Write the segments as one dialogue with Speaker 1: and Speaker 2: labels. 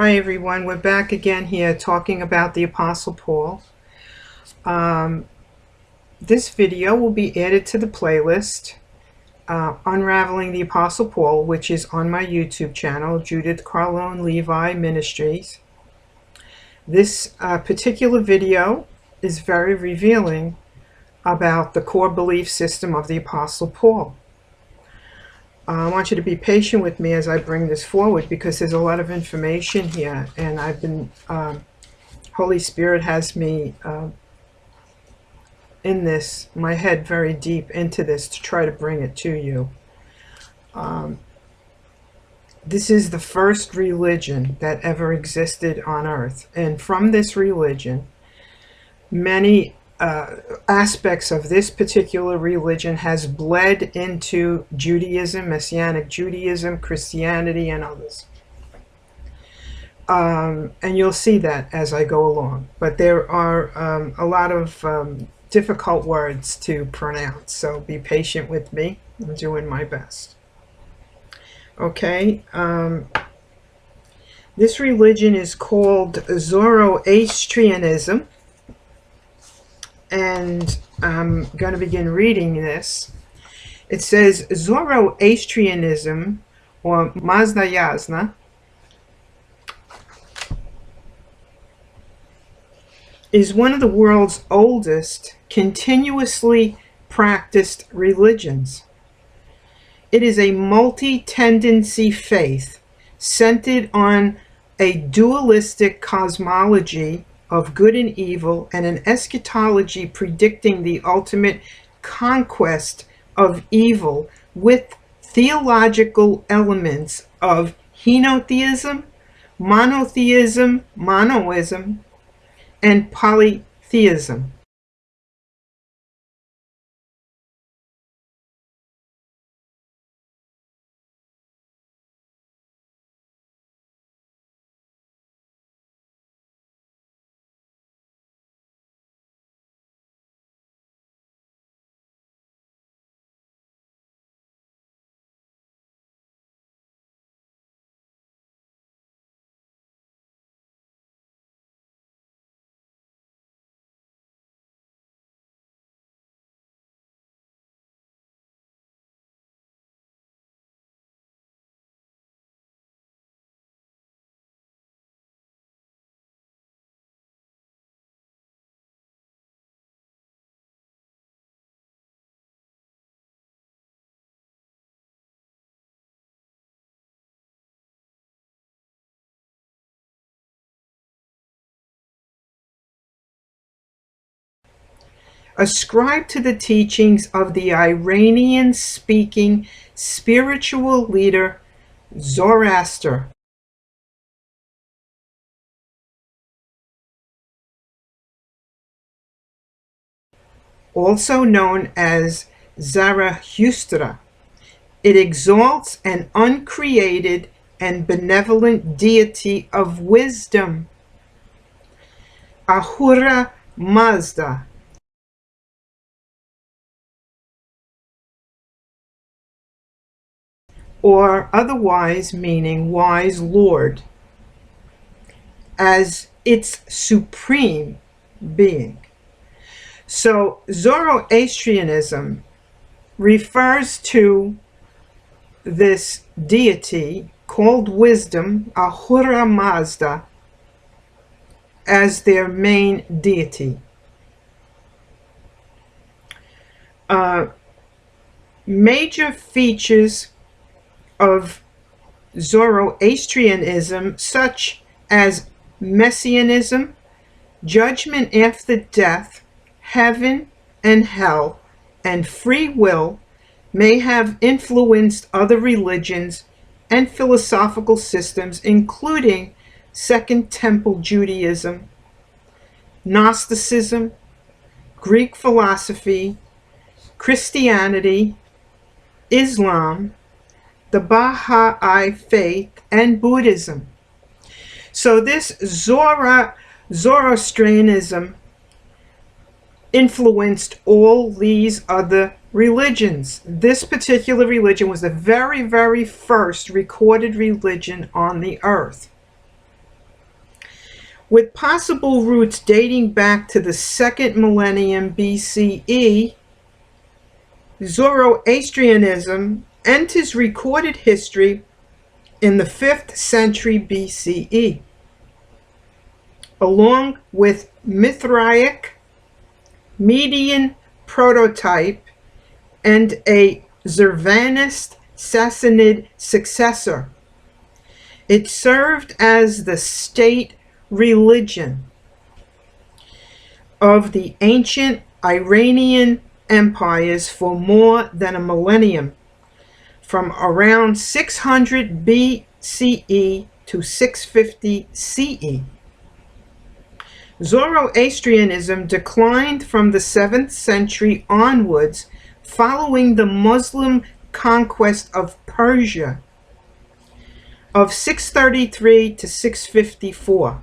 Speaker 1: Hi everyone, we're back again here talking about the Apostle Paul. This video will be added to the playlist Unraveling the Apostle Paul, which is on my YouTube channel, Judith Carlone Levi Ministries. This particular video is very revealing about the core belief system of the Apostle Paul. I want you to be patient with me as I bring this forward because there's a lot of information here, and I've been, Holy Spirit has me in this, my head very deep into this to try to bring it to you. This is the first religion that ever existed on earth, and from this religion, many aspects of this particular religion has bled into Judaism, Messianic Judaism, Christianity, and others. And you'll see that as I go along. But there are a lot of difficult words to pronounce, so be patient with me. I'm doing my best. Okay. This religion is called Zoroastrianism. And I'm going to begin reading this. It says Zoroastrianism, or Mazdayazna, is one of the world's oldest continuously practiced religions. It is a multi-tendency faith centered on a dualistic cosmology of good and evil, and an eschatology predicting the ultimate conquest of evil with theological elements of henotheism, monotheism, monoism, and polytheism. Ascribed to the teachings of the Iranian-speaking spiritual leader Zoroaster. Also known as Zarathustra. It exalts an uncreated and benevolent deity of wisdom, Ahura Mazda, or otherwise meaning wise Lord, as its supreme being. So Zoroastrianism refers to this deity called wisdom, Ahura Mazda, as their main deity. Major features of Zoroastrianism, such as messianism, judgment after death, heaven and hell, and free will, may have influenced other religions and philosophical systems, including Second Temple Judaism, Gnosticism, Greek philosophy, Christianity, Islam, the Baha'i faith, and Buddhism. So this Zoroastrianism influenced all these other religions. This particular religion was the very, very first recorded religion on the earth. With possible roots dating back to the 2nd millennium BCE, Zoroastrianism enters recorded history in the 5th century BCE, along with Mithraic, Median prototype, and a Zervanist Sassanid successor. It served as the state religion of the ancient Iranian empires for more than a millennium, from around 600 BCE to 650 CE. Zoroastrianism declined from the 7th century onwards following the Muslim conquest of Persia of 633 to 654.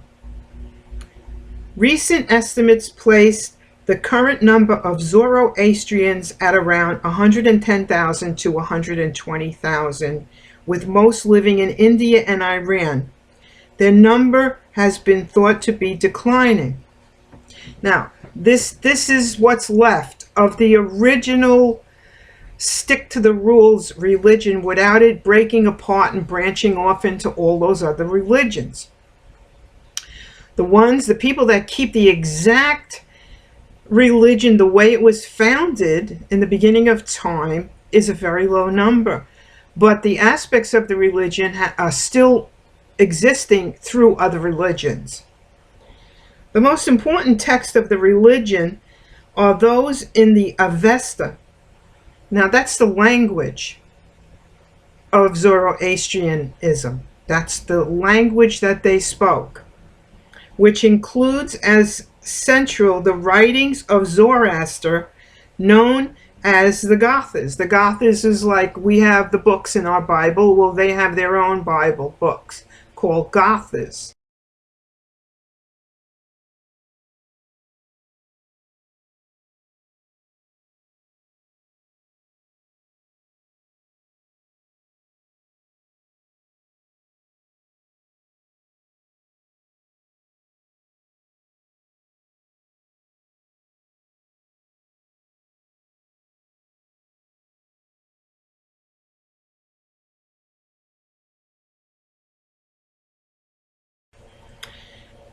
Speaker 1: Recent estimates place the current number of Zoroastrians at around 110,000 to 120,000, with most living in India and Iran. Their number has been thought to be declining. Now, this is what's left of the original stick to the rules religion without it breaking apart and branching off into all those other religions. The people that keep the exact religion the way it was founded in the beginning of time is a very low number. But the aspects of the religion are still existing through other religions. The most important texts of the religion are those in the Avesta. Now that's the language of Zoroastrianism. That's the language that they spoke, which includes as central the writings of Zoroaster, known as the Gathas. The Gathas is like we have the books in our Bible. Well, they have their own Bible books called Gathas.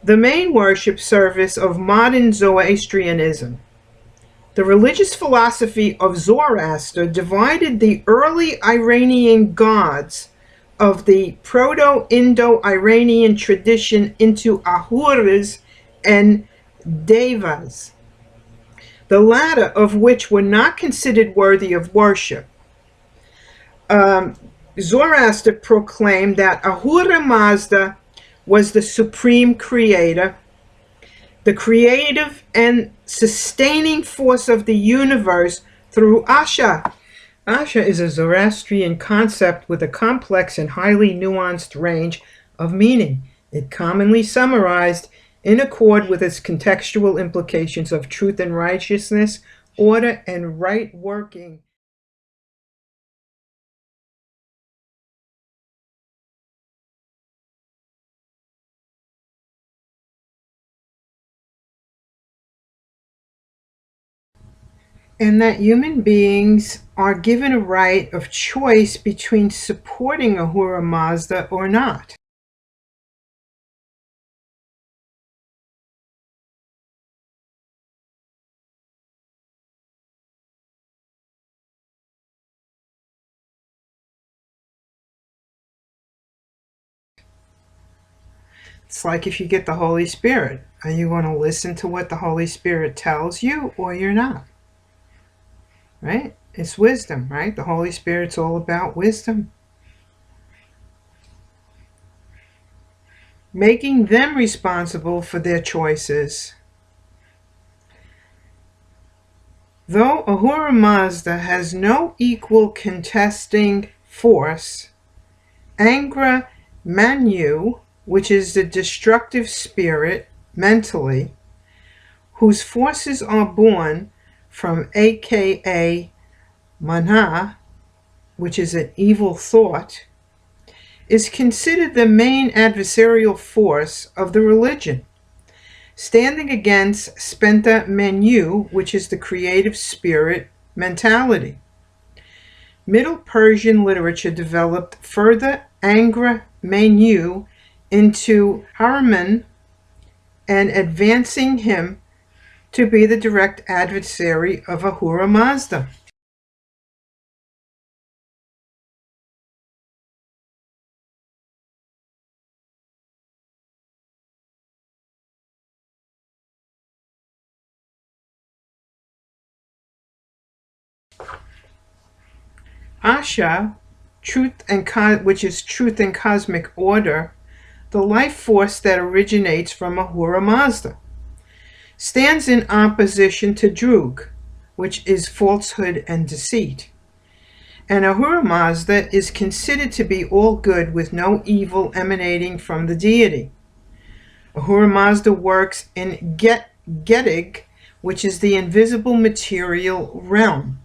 Speaker 1: The main worship service of modern Zoroastrianism. The religious philosophy of Zoroaster divided the early Iranian gods of the Proto-Indo-Iranian tradition into Ahuras and Devas, the latter of which were not considered worthy of worship. Zoroaster proclaimed that Ahura Mazda was the supreme creator, the creative and sustaining force of the universe through Asha. Asha is a Zoroastrian concept with a complex and highly nuanced range of meaning. It commonly summarized in accord with its contextual implications of truth and righteousness, order and right working. And that human beings are given a right of choice between supporting Ahura Mazda or not. It's like if you get the Holy Spirit. Are you going to listen to what the Holy Spirit tells you or you're not? Right? It's wisdom, right? The Holy Spirit's all about wisdom. Making them responsible for their choices. Though Ahura Mazda has no equal contesting force, Angra Mainyu, which is the destructive spirit mentally, whose forces are born from aka Mana, which is an evil thought, is considered the main adversarial force of the religion. standing against Spenta Menu, which is the creative spirit mentality. Middle Persian literature developed further Angra Mainyu into Hanuman and advancing him to be the direct adversary of Ahura Mazda. Asha, which is truth and cosmic order, the life force that originates from Ahura Mazda, stands in opposition to Drug, which is falsehood and deceit. And Ahura Mazda is considered to be all good with no evil emanating from the deity. Ahura Mazda works in Gedig, which is the invisible material realm,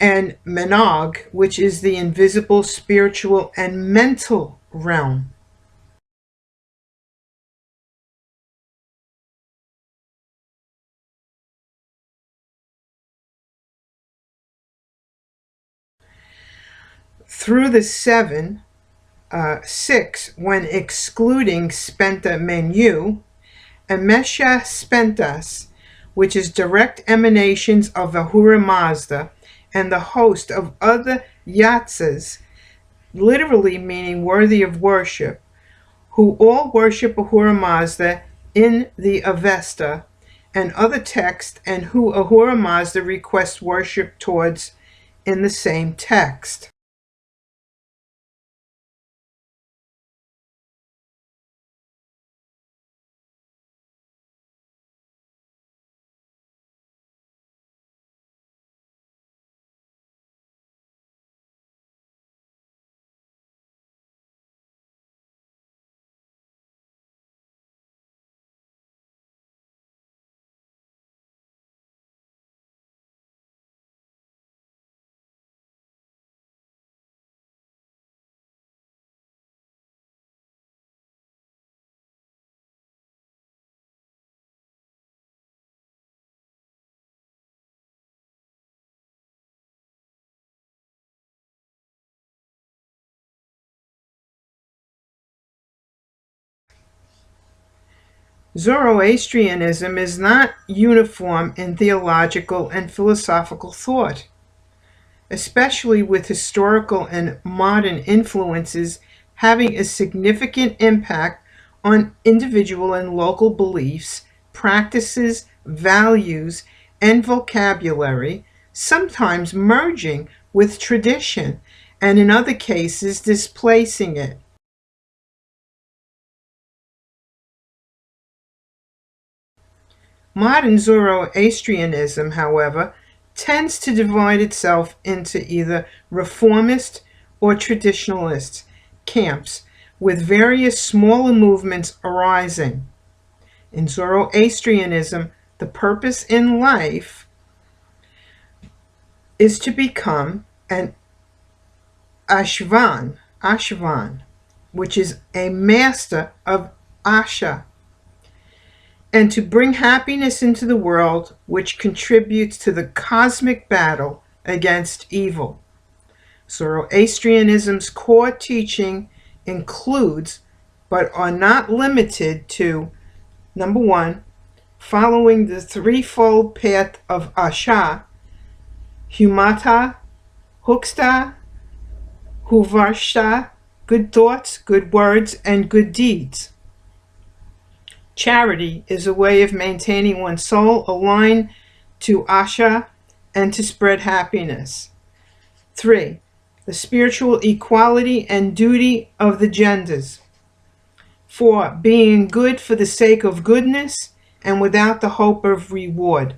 Speaker 1: and Menog, which is the invisible spiritual and mental realm. Through the six, when excluding Spenta Menu, Amesha Spentas, which is direct emanations of Ahura Mazda, and the host of other yatsas, literally meaning worthy of worship, who all worship Ahura Mazda in the Avesta and other texts, and who Ahura Mazda requests worship towards in the same text. Zoroastrianism is not uniform in theological and philosophical thought, especially with historical and modern influences having a significant impact on individual and local beliefs, practices, values, and vocabulary, sometimes merging with tradition, and in other cases displacing it. Modern Zoroastrianism, however, tends to divide itself into either reformist or traditionalist camps, with various smaller movements arising. In Zoroastrianism, the purpose in life is to become an Ashvan, which is a master of Asha, and to bring happiness into the world, which contributes to the cosmic battle against evil. Zoroastrianism's core teaching includes, but are not limited to, number one, following the threefold path of Asha, Humata, Huksta, Huvarshta, good thoughts, good words, and good deeds. Charity is a way of maintaining one's soul aligned to Asha and to spread happiness. 3. The spiritual equality and duty of the genders. 4. Being good for the sake of goodness and without the hope of reward.